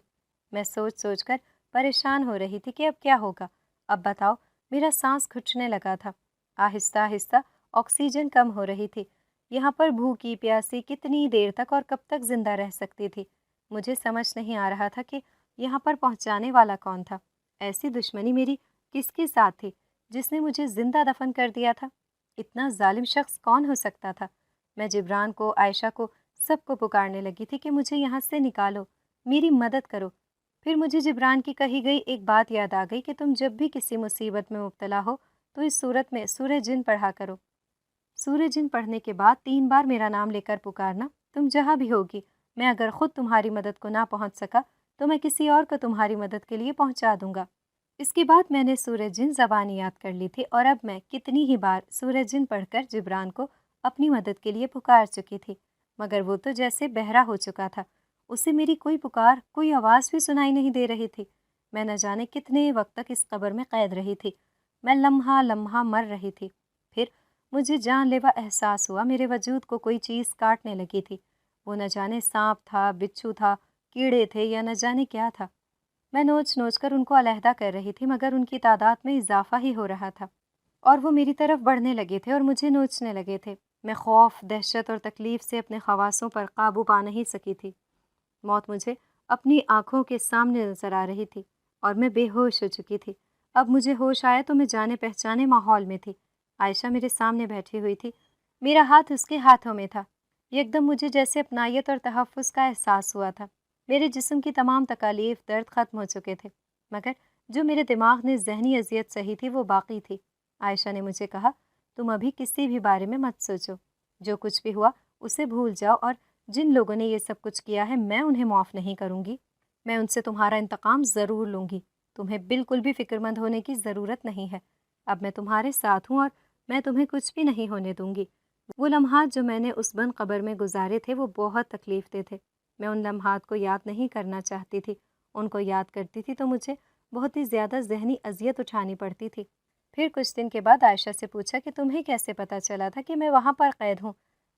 میں سوچ سوچ کر پریشان ہو رہی تھی کہ اب کیا ہوگا۔ اب بتاؤ، میرا سانس گھٹنے لگا تھا۔ آہستہ آہستہ آکسیجن کم ہو رہی تھی۔ یہاں پر بھوکی پیاسی کتنی دیر تک اور کب تک زندہ رہ سکتی تھی؟ مجھے سمجھ نہیں آ رہا تھا کہ یہاں پر پہنچانے والا کون تھا۔ ایسی دشمنی میری کس کے ساتھ تھی جس نے مجھے زندہ دفن کر دیا تھا؟ اتنا ظالم شخص کون ہو سکتا تھا؟ میں جبران کو، عائشہ کو، سب کو پکارنے لگی تھی کہ مجھے یہاں سے نکالو، میری مدد کرو۔ پھر مجھے جبران کی کہی گئی ایک بات یاد آ گئی کہ تم جب بھی کسی مصیبت میں مبتلا ہو تو اس صورت میں سورہ جن پڑھا کرو۔ سورہ جن پڑھنے کے بعد 3 بار میرا نام لے کر پکارنا، تم جہاں بھی ہوگی۔ میں اگر خود تمہاری مدد کو نہ پہنچ سکا تو میں کسی اور کو تمہاری مدد کے لیے پہنچا دوں گا۔ اس کے بعد میں نے سورہ جن زبانی یاد کر لی تھی اور اب میں کتنی ہی بار سورہ جن پڑھ کر جبران کو اپنی مدد کے لیے پکار چکی تھی، مگر وہ تو جیسے بہرا ہو چکا تھا۔ اسے میری کوئی پکار، کوئی آواز بھی سنائی نہیں دے رہی تھی۔ میں نہ جانے کتنے وقت تک اس قبر میں قید رہی تھی۔ میں لمحہ لمحہ مر رہی تھی۔ پھر مجھے جان لیوا احساس ہوا، میرے وجود کو کوئی چیز کاٹنے لگی تھی۔ وہ نہ جانے سانپ تھا، بچھو تھا، کیڑے تھے یا نہ جانے کیا تھا۔ میں نوچ نوچ کر ان کو علیحدہ کر رہی تھی، مگر ان کی تعداد میں اضافہ ہی ہو رہا تھا اور وہ میری طرف بڑھنے لگے تھے اور مجھے نوچنے لگے تھے۔ میں خوف، دہشت اور تکلیف سے اپنے حواسوں پر قابو پا نہیں سکی تھی۔ موت مجھے اپنی آنکھوں کے سامنے نظر آ رہی تھی اور میں بے ہوش ہو چکی تھی۔ اب مجھے ہوش آیا تو میں جانے پہچانے ماحول میں تھی۔ عائشہ میرے سامنے بیٹھی ہوئی تھی، میرا ہاتھ اس کے ہاتھوں میں تھا۔ یکدم مجھے جیسے اپنائیت اور تحفظ کا احساس ہوا تھا۔ میرے جسم کی تمام تکالیف، درد ختم ہو چکے تھے، مگر جو میرے دماغ نے ذہنی اذیت سہی تھی وہ باقی تھی۔ عائشہ نے مجھے کہا، تم ابھی کسی بھی بارے میں مت سوچو، جو کچھ بھی ہوا اسے بھول جاؤ، اور جن لوگوں نے یہ سب کچھ کیا ہے میں انہیں معاف نہیں کروں گی۔ میں ان سے تمہارا انتقام ضرور لوں گی۔ تمہیں بالکل بھی فکر مند ہونے کی ضرورت نہیں ہے۔ اب میں تمہارے ساتھ ہوں اور میں تمہیں کچھ بھی نہیں ہونے دوں گی۔ وہ لمحات جو میں نے اس بند قبر میں گزارے تھے وہ بہت تکلیف دہ تھے۔ میں ان لمحات کو یاد نہیں کرنا چاہتی تھی۔ ان کو یاد کرتی تھی تو مجھے بہت ہی زیادہ ذہنی اذیت اٹھانی پڑتی تھی۔ پھر کچھ دن کے بعد عائشہ سے پوچھا کہ تمہیں کیسے پتہ چلا تھا کہ میں وہاں پر قید ہوں؟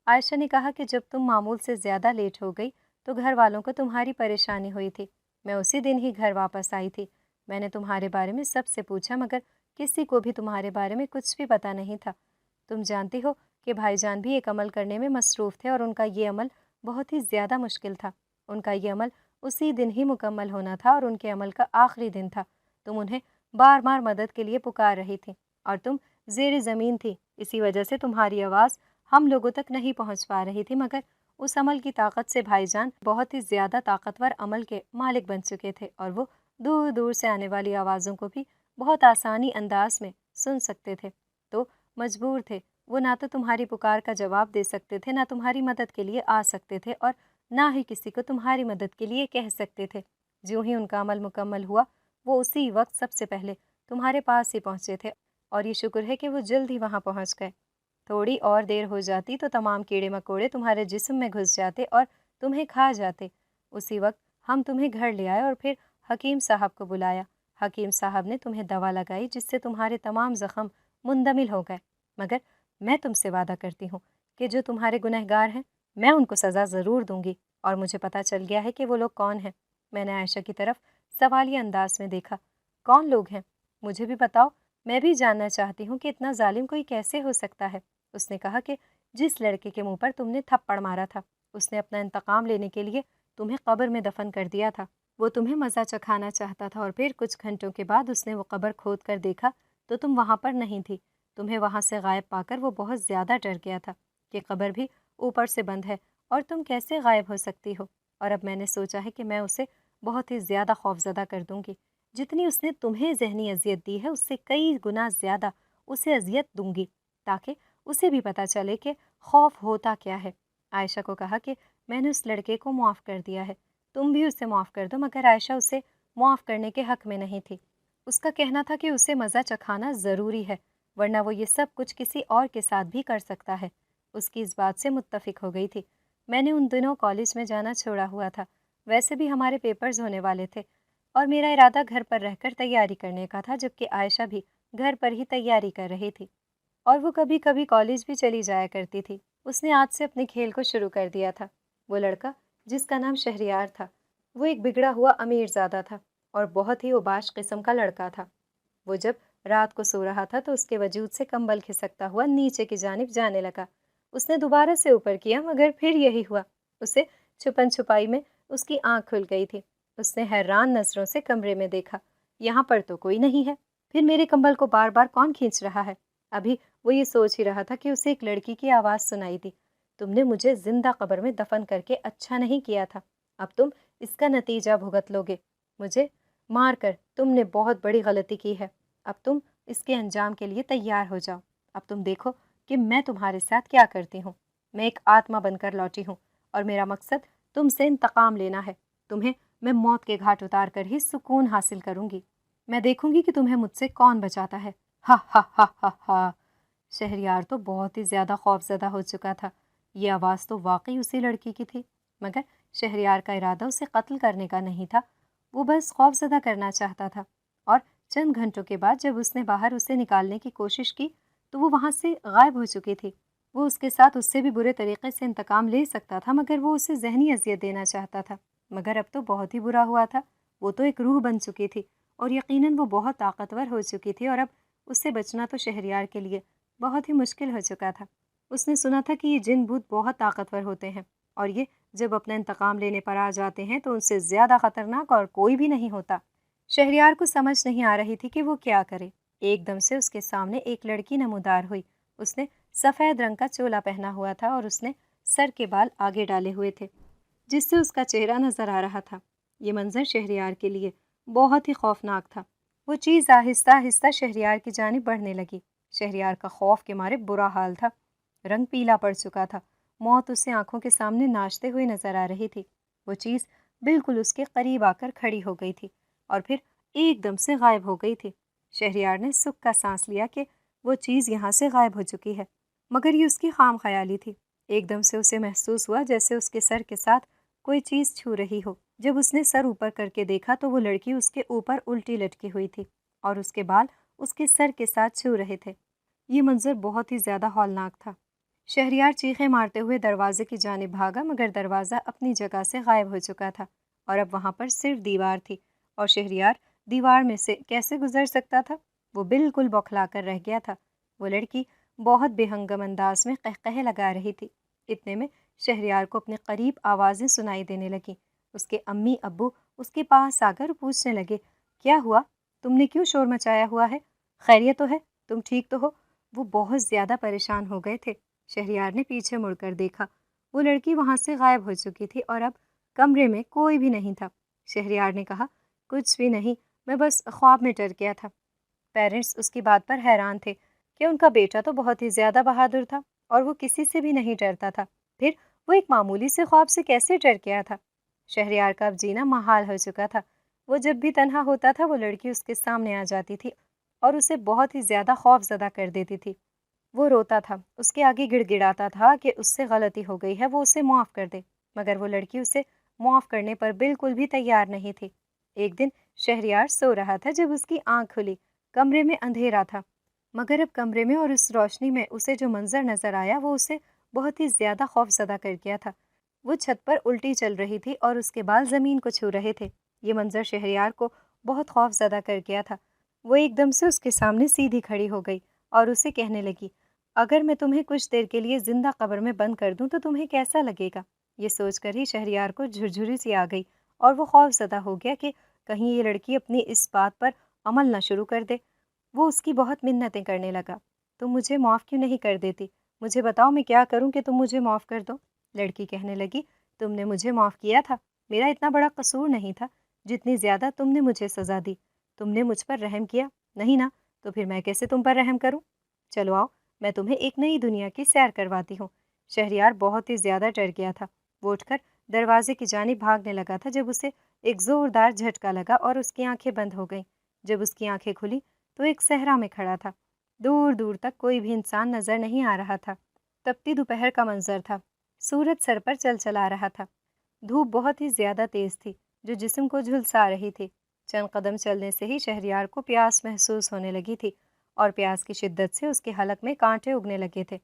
عائشہ نے کہا کہ جب تم معمول سے زیادہ لیٹ ہو گئی تو گھر والوں کو تمہاری پریشانی ہوئی تھی۔ میں اسی دن ہی گھر واپس آئی تھی۔ میں نے تمہارے بارے میں سب سے پوچھا، مگر کسی کو بھی تمہارے بارے میں کچھ بھی پتہ نہیں تھا۔ تم جانتی ہو کہ بھائی جان بھی ایک عمل کرنے میں مصروف تھے اور ان کا یہ عمل بہت ہی زیادہ مشکل تھا۔ ان کا یہ عمل اسی دن ہی مکمل ہونا تھا اور ان کے عمل کا آخری دن تھا۔ تم انہیں بار بار مدد کے لیے پکار رہی تھی اور تم زیر زمین تھی، اسی وجہ سے تمہاری آواز ہم لوگوں تک نہیں پہنچ پا رہی تھی، مگر اس عمل کی طاقت سے بھائی جان بہت ہی زیادہ طاقتور عمل کے مالک بن چکے تھے اور وہ دور دور سے آنے والی آوازوں کو بھی بہت آسانی انداز میں سن سکتے تھے۔ تو مجبور تھے، وہ نہ تو تمہاری پکار کا جواب دے سکتے تھے، نہ تمہاری مدد کے لیے آ سکتے تھے اور نہ ہی کسی کو تمہاری مدد کے لیے کہہ سکتے تھے۔ جو ہی ان کا عمل مکمل ہوا وہ اسی وقت سب سے پہلے تمہارے پاس ہی پہنچے تھے، اور یہ شکر ہے کہ وہ جلد ہی وہاں پہنچ گئے۔ تھوڑی اور دیر ہو جاتی تو تمام کیڑے مکوڑے تمہارے جسم میں گھس جاتے اور تمہیں کھا جاتے۔ اسی وقت ہم تمہیں گھر لے آئے اور پھر حکیم صاحب کو بلایا۔ حکیم صاحب نے تمہیں دوا لگائی جس سے تمہارے تمام زخم مندمل ہو گئے، مگر میں تم سے وعدہ کرتی ہوں کہ جو تمہارے گنہگار ہیں میں ان کو سزا ضرور دوں گی، اور مجھے پتہ چل گیا ہے کہ وہ لوگ کون ہیں۔ میں نے عائشہ کی طرف سوالیہ انداز میں دیکھا۔ کون لوگ ہیں؟ مجھے بھی بتاؤ، میں بھی جاننا چاہتی ہوں کہ اتنا ظالم کوئی کیسے ہو سکتا ہے۔ اس نے کہا کہ جس لڑکے کے منہ پر تم نے تھپڑ مارا تھا اس نے اپنا انتقام لینے کے لیے تمہیں قبر میں دفن کر دیا تھا۔ وہ تمہیں مزہ چکھانا چاہتا تھا اور پھر کچھ گھنٹوں کے بعد اس نے وہ قبر کھود کر دیکھا تو تم وہاں پر نہیں تھی۔ تمہیں وہاں سے غائب پا کر وہ بہت زیادہ ڈر گیا تھا کہ قبر بھی اوپر سے بند ہے اور تم کیسے غائب ہو سکتی ہو، اور اب میں نے سوچا ہے کہ میں اسے بہت ہی زیادہ خوفزدہ کر دوں گی۔ جتنی اس نے تمہیں ذہنی اذیت دی ہے اس سے کئی گنا زیادہ اسے اذیت دوں گی، تاکہ اسے بھی پتہ چلے کہ خوف ہوتا کیا ہے۔ عائشہ کو کہا کہ میں نے اس لڑکے کو معاف کر دیا ہے، تم بھی اسے معاف کر دو، مگر عائشہ اسے معاف کرنے کے حق میں نہیں تھی۔ اس کا کہنا تھا کہ اسے مزہ چکھانا ضروری ہے، ورنہ وہ یہ سب کچھ کسی اور کے ساتھ بھی کر سکتا ہے۔ اس کی اس بات سے متفق ہو گئی تھی۔ میں نے ان دنوں کالج میں جانا چھوڑا ہوا تھا، ویسے بھی ہمارے پیپرز ہونے والے تھے اور میرا ارادہ گھر پر رہ کر تیاری کرنے کا تھا، جبکہ عائشہ بھی گھر پر ہی تیاری کر رہی تھی اور وہ کبھی کبھی کالج بھی چلی جایا کرتی تھی۔ اس نے آج سے اپنے کھیل کو شروع کر دیا تھا۔ وہ لڑکا جس کا نام شہریار تھا، وہ ایک بگڑا ہوا امیر زادہ تھا اور بہت ہی اوباش قسم کا لڑکا تھا۔ وہ جب رات کو سو رہا تھا تو اس کے وجود سے کمبل کھسکتا ہوا نیچے کی جانب جانے لگا۔ اس نے دوبارہ سے اوپر کیا مگر پھر یہی ہوا۔ اسے چھپن چھپائی میں اس کی آنکھ کھل گئی تھی۔ اس نے حیران نظروں سے کمرے میں دیکھا، یہاں پر تو کوئی نہیں ہے، پھر میرے کمبل کو بار بار کون کھینچ رہا ہے؟ ابھی وہ یہ سوچ ہی رہا تھا کہ اسے ایک لڑکی کی آواز سنائی دی، تم نے مجھے زندہ قبر میں دفن کر کے اچھا نہیں کیا تھا، اب تم اس کا نتیجہ بھگت لو گے، مجھے مار کر تم نے بہت بڑی غلطی کی ہے، اب تم اس کے انجام کے لیے تیار ہو جاؤ، اب تم دیکھو کہ میں تمہارے ساتھ کیا کرتی ہوں۔ میں ایک آتما بن کر لوٹی ہوں اور میرا مقصد تم سے انتقام لینا ہے، تمہیں میں موت کے گھاٹ اتار کر ہی سکون حاصل کروں گی، میں دیکھوں گی کہ تمہیں مجھ سے کون بچاتا ہے۔ ہا ہا ہا ہا ہا۔ شہریار تو بہت ہی زیادہ خوفزدہ ہو چکا تھا، یہ آواز تو واقعی اسی لڑکی کی تھی، مگر شہریار کا ارادہ اسے قتل کرنے کا نہیں تھا، وہ بس خوفزدہ کرنا چاہتا تھا۔ اور چند گھنٹوں کے بعد جب اس نے باہر اسے نکالنے کی کوشش کی تو وہ وہاں سے غائب ہو چکی تھی۔ وہ اس کے ساتھ اس سے بھی برے طریقے سے انتقام لے سکتا تھا، مگر وہ اسے ذہنی اذیت دینا چاہتا تھا۔ مگر اب تو بہت ہی برا ہوا تھا، وہ تو ایک روح بن چکی تھی اور یقیناً وہ بہت طاقتور ہو چکی تھی، اور اب اس سے بچنا تو شہریار کے لیے بہت ہی مشکل ہو چکا تھا۔ اس نے سنا تھا کہ یہ جن بھوت بہت طاقتور ہوتے ہیں اور یہ جب اپنا انتقام لینے پر آ جاتے ہیں تو ان سے زیادہ خطرناک اور کوئی بھی نہیں ہوتا۔ شہریار کو سمجھ نہیں آ رہی تھی کہ وہ کیا کرے۔ ایک دم سے اس کے سامنے ایک لڑکی نمودار ہوئی۔ اس نے سفید رنگ کا چولا پہنا ہوا تھا اور اس نے سر کے بال آگے ڈالے ہوئے تھے جس سے اس کا چہرہ نظر آ رہا تھا۔ یہ منظر شہریار کے لیے بہت ہی خوفناک تھا۔ وہ چیز آہستہ آہستہ شہریار کی جانب بڑھنے لگی۔ شہریار کا خوف کے مارے برا حال تھا، رنگ پیلا پڑ چکا تھا، موت اسے آنکھوں کے سامنے ناچتے ہوئے نظر آ رہی تھی۔ وہ چیز بالکل اس کے قریب آ کر کھڑی ہو گئی تھی اور پھر ایک دم سے غائب ہو گئی تھی۔ شہریار نے سکھ کا سانس لیا کہ وہ چیز یہاں سے غائب ہو چکی ہے، مگر یہ اس کی خام خیالی تھی۔ ایک دم سے اسے محسوس ہوا جیسے اس کے سر کے ساتھ کوئی چیز چھو رہی ہو۔ جب اس نے سر اوپر کر کے دیکھا تو وہ لڑکی اس کے اوپر الٹی لٹکی ہوئی تھی اور اس کے بال اس کے سر کے ساتھ چھو رہے تھے۔ یہ منظر بہت ہی زیادہ ہولناک تھا۔ شہریار چیخیں مارتے ہوئے دروازے کی جانب بھاگا، مگر دروازہ اپنی جگہ سے غائب ہو چکا تھا اور اب وہاں پر صرف دیوار تھی، اور شہریار دیوار میں سے کیسے گزر سکتا تھا؟ وہ بالکل بوکھلا کر رہ گیا تھا۔ وہ لڑکی بہت بے ہنگم انداز میں قہقہے لگا رہی تھی۔ اتنے میں شہریار کو اپنے قریب آوازیں سنائی دینے لگیں۔ اس کے امی ابو اس کے پاس آ کر پوچھنے لگے، کیا ہوا؟ تم نے کیوں شور مچایا ہوا ہے؟ خیریت تو ہے؟ تم ٹھیک تو ہو؟ وہ بہت زیادہ پریشان ہو گئے تھے۔ شہریار نے پیچھے مڑ کر دیکھا، وہ لڑکی وہاں سے غائب ہو چکی تھی اور اب کمرے میں کوئی بھی نہیں تھا۔ شہریار نے کہا، کچھ بھی نہیں، میں بس خواب میں ڈر گیا تھا۔ پیرنٹس اس کی بات پر حیران تھے کہ ان کا بیٹا تو بہت ہی زیادہ بہادر تھا اور وہ کسی سے بھی نہیں ڈرتا تھا، پھر وہ ایک معمولی سے خواب سے کیسے ڈر گیا تھا؟ شہریار کا اب جینا محال ہو چکا تھا۔ وہ جب بھی تنہا ہوتا تھا وہ لڑکی اس کے سامنے آ جاتی تھی اور اسے بہت ہی زیادہ خوف زدہ کر دیتی تھی۔ وہ روتا تھا، اس کے آگے گڑ گڑاتا تھا کہ اس سے غلطی ہو گئی ہے، وہ اسے معاف کر دے، مگر وہ لڑکی اسے معاف کرنے پر بالکل بھی تیار نہیں تھی۔ ایک دن شہریار سو رہا تھا جب اس کی آنکھ کھلی۔ کمرے میں اندھیرا تھا، مگر اب کمرے میں اور اس روشنی میں اسے جو منظر نظر آیا وہ اسے بہت ہی زیادہ خوف زدہ کر گیا تھا۔ وہ چھت پر الٹی چل رہی تھی اور اس کے بال زمین کو چھو رہے تھے۔ یہ منظر شہریار کو بہت خوف زدہ کر گیا تھا۔ وہ ایک دم سے اس کے سامنے سیدھی کھڑی ہو گئی اور اسے کہنے لگی، اگر میں تمہیں کچھ دیر کے لیے زندہ قبر میں بند کر دوں تو تمہیں کیسا لگے گا؟ یہ سوچ کر ہی شہریار کو جھرجھری سی آ گئی اور وہ خوف زدہ ہو گیا کہ کہیں یہ لڑکی اپنی اس بات پر عمل نہ شروع کر دے۔ وہ اس کی بہت منتیں کرنے لگا، تم مجھے معاف کیوں نہیں کر دیتی؟ مجھے بتاؤ میں کیا کروں کہ تم مجھے معاف کر دو؟ لڑکی کہنے لگی، تم نے مجھے معاف کیا تھا، میرا اتنا بڑا قصور نہیں تھا جتنی زیادہ تم نے مجھے سزا دی۔ تم نے مجھ پر رحم کیا نہیں نا، تو پھر میں کیسے تم پر رحم کروں؟ چلو آؤ، میں تمہیں ایک نئی دنیا کی سیر کرواتی ہوں۔ شہریار بہت ہی زیادہ ڈر گیا تھا۔ وہ اٹھ کر دروازے کی جانب بھاگنے لگا تھا جب اسے ایک زوردار جھٹکا لگا اور اس کی آنکھیں بند ہو گئیں۔ جب اس کی آنکھیں کھلی تو ایک صحرا میں کھڑا تھا۔ دور دور تک کوئی بھی انسان نظر نہیں آ رہا تھا۔ تپتی دوپہر کا منظر تھا، سورج سر پر چلا رہا تھا۔ دھوپ بہت ہی زیادہ تیز تھی جو جسم کو جھلسا رہی تھی۔ چند قدم چلنے سے ہی شہریار کو پیاس محسوس ہونے لگی تھی اور پیاس کی شدت سے اس کے حلق میں کانٹے اگنے لگے تھے۔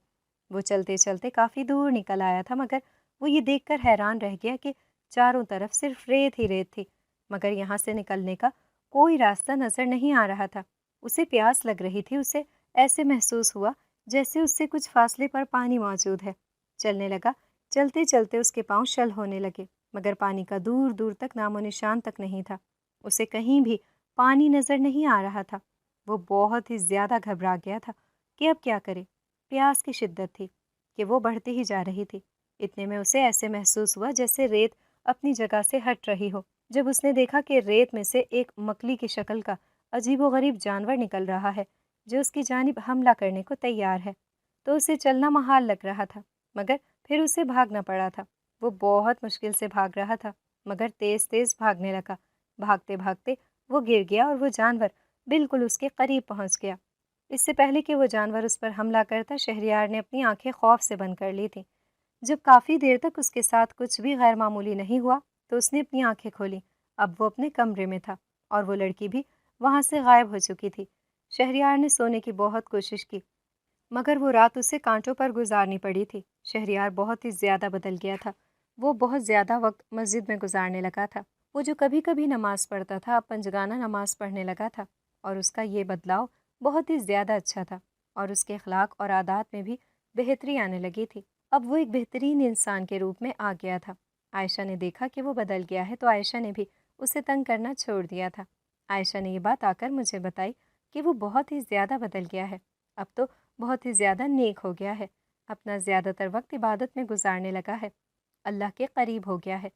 وہ چلتے چلتے کافی دور نکل آیا تھا، مگر وہ یہ دیکھ کر حیران رہ گیا کہ چاروں طرف صرف ریت ہی ریت تھی، مگر یہاں سے نکلنے کا کوئی راستہ نظر نہیں آ رہا تھا۔ اسے پیاس لگ رہی تھی، اسے ایسے محسوس ہوا جیسے اس سے کچھ فاصلے پر پانی موجود ہے۔ چلنے لگا، چلتے چلتے اس کے پاؤں شل ہونے لگے، مگر پانی کا دور دور تک نام و نشان تک نہیں تھا۔ اسے کہیں بھی پانی نظر نہیں آ رہا تھا۔ وہ بہت ہی زیادہ گھبرا گیا تھا کہ اب کیا کرے۔ پیاس کی شدت تھی کہ وہ بڑھتی ہی جا رہی تھی۔ اتنے میں اسے ایسے محسوس ہوا جیسے ریت اپنی جگہ سے ہٹ رہی ہو۔ جب اس نے دیکھا کہ ریت میں سے ایک مکلی کی شکل کا عجیب و غریب جانور نکل رہا ہے جو اس کی جانب حملہ کرنے کو تیار ہے، تو اسے چلنا محال لگ رہا تھا، مگر پھر اسے بھاگنا پڑا تھا۔ وہ بہت مشکل سے بھاگ رہا تھا، مگر تیز تیز بھاگنے لگا۔ بھاگتے بھاگتے وہ گر گیا اور وہ جانور بالکل اس کے قریب پہنچ گیا۔ اس سے پہلے کہ وہ جانور اس پر حملہ کرتا، شہریار نے اپنی آنکھیں خوف سے بند کر لی تھیں۔ جب کافی دیر تک اس کے ساتھ کچھ بھی غیر معمولی نہیں ہوا تو اس نے اپنی آنکھیں کھولیں۔ اب وہ اپنے کمرے میں تھا اور وہ لڑکی بھی وہاں سے غائب ہو چکی تھی۔ شہریار نے سونے کی بہت کوشش کی، مگر وہ رات اسے کانٹوں پر گزارنی پڑی تھی۔ شہریار بہت ہی زیادہ بدل گیا تھا۔ وہ بہت زیادہ وقت مسجد میں گزارنے لگا تھا۔ وہ جو کبھی کبھی نماز پڑھتا تھا اب پنجگانہ نماز پڑھنے لگا تھا، اور اس کا یہ بدلاؤ بہت ہی زیادہ اچھا تھا اور اس کے اخلاق اور عادات میں بھی بہتری آنے لگی تھی۔ اب وہ ایک بہترین انسان کے روپ میں آ گیا تھا۔ عائشہ نے دیکھا کہ وہ بدل گیا ہے تو عائشہ نے بھی اسے تنگ کرنا چھوڑ دیا تھا۔ عائشہ نے یہ بات آ کر مجھے بتائی کہ وہ بہت ہی زیادہ بدل گیا ہے، اب تو بہت ہی زیادہ نیک ہو گیا ہے، اپنا زیادہ تر وقت عبادت میں گزارنے لگا ہے، اللہ کے قریب ہو گیا ہے۔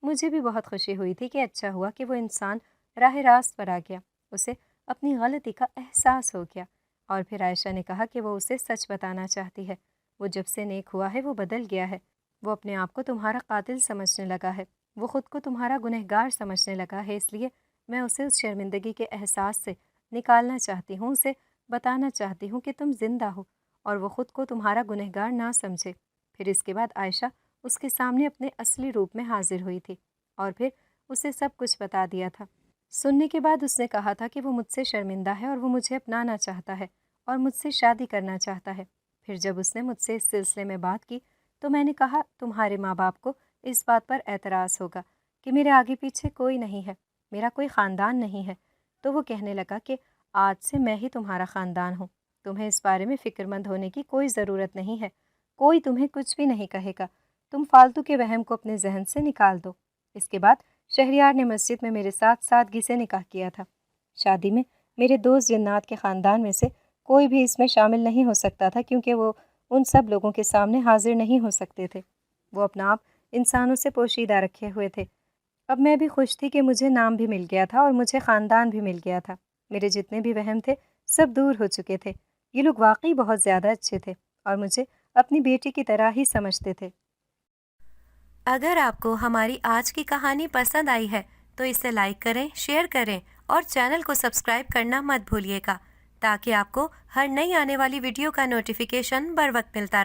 مجھے بھی بہت خوشی ہوئی تھی کہ اچھا ہوا کہ وہ انسان راہ راست پر آ گیا، اسے اپنی غلطی کا احساس ہو گیا۔ اور پھر عائشہ نے کہا کہ وہ اسے سچ بتانا چاہتی ہے، وہ جب سے نیک ہوا ہے وہ بدل گیا ہے، وہ اپنے آپ کو تمہارا قاتل سمجھنے لگا ہے، وہ خود کو تمہارا گنہگار سمجھنے لگا ہے، اس لیے میں اسے اس شرمندگی کے احساس سے نکالنا چاہتی ہوں، اسے بتانا چاہتی ہوں کہ تم زندہ ہو اور وہ خود کو تمہارا گنہگار نہ سمجھے۔ پھر اس کے بعد عائشہ اس کے سامنے اپنے اصلی روپ میں حاضر ہوئی تھی اور پھر اسے سب کچھ بتا دیا تھا۔ سننے کے بعد اس نے کہا تھا کہ وہ مجھ سے شرمندہ ہے اور وہ مجھے اپنانا چاہتا ہے اور مجھ سے شادی کرنا چاہتا ہے۔ پھر جب اس نے مجھ سے اس سلسلے میں بات کی تو میں نے کہا تمہارے ماں باپ کو اس بات پر اعتراض ہوگا کہ میرے آگے پیچھے کوئی نہیں ہے، میرا کوئی خاندان نہیں ہے، تو وہ کہنے لگا کہ آج سے میں ہی تمہارا خاندان ہوں، تمہیں اس بارے میں فکر مند ہونے کی کوئی ضرورت نہیں ہے، کوئی تمہیں کچھ بھی نہیں کہے گا، تم فالتو کے وہم کو اپنے ذہن سے نکال دو۔ اس کے بعد شہریار نے مسجد میں میرے ساتھ سادگی سے نکاح کیا تھا۔ شادی میں میرے دوست جنات کے خاندان میں سے کوئی بھی اس میں شامل نہیں ہو سکتا تھا کیونکہ وہ ان سب لوگوں کے سامنے حاضر نہیں ہو سکتے تھے، وہ اپنا آپ انسانوں سے پوشیدہ رکھے ہوئے تھے۔ اب میں بھی خوش تھی کہ مجھے نام بھی مل گیا تھا اور مجھے خاندان بھی مل گیا تھا، میرے جتنے بھی وہم تھے سب دور ہو چکے تھے، یہ لوگ واقعی بہت زیادہ اچھے تھے اور مجھے اپنی بیٹی کی طرح ہی سمجھتے تھے۔ اگر آپ کو ہماری آج کی کہانی پسند آئی ہے تو اسے لائک کریں، شیئر کریں اور چینل کو سبسکرائب کرنا مت بھولیے گا تاکہ آپ کو ہر نئی آنے والی ویڈیو کا نوٹیفیکیشن بر وقت ملتا رہے۔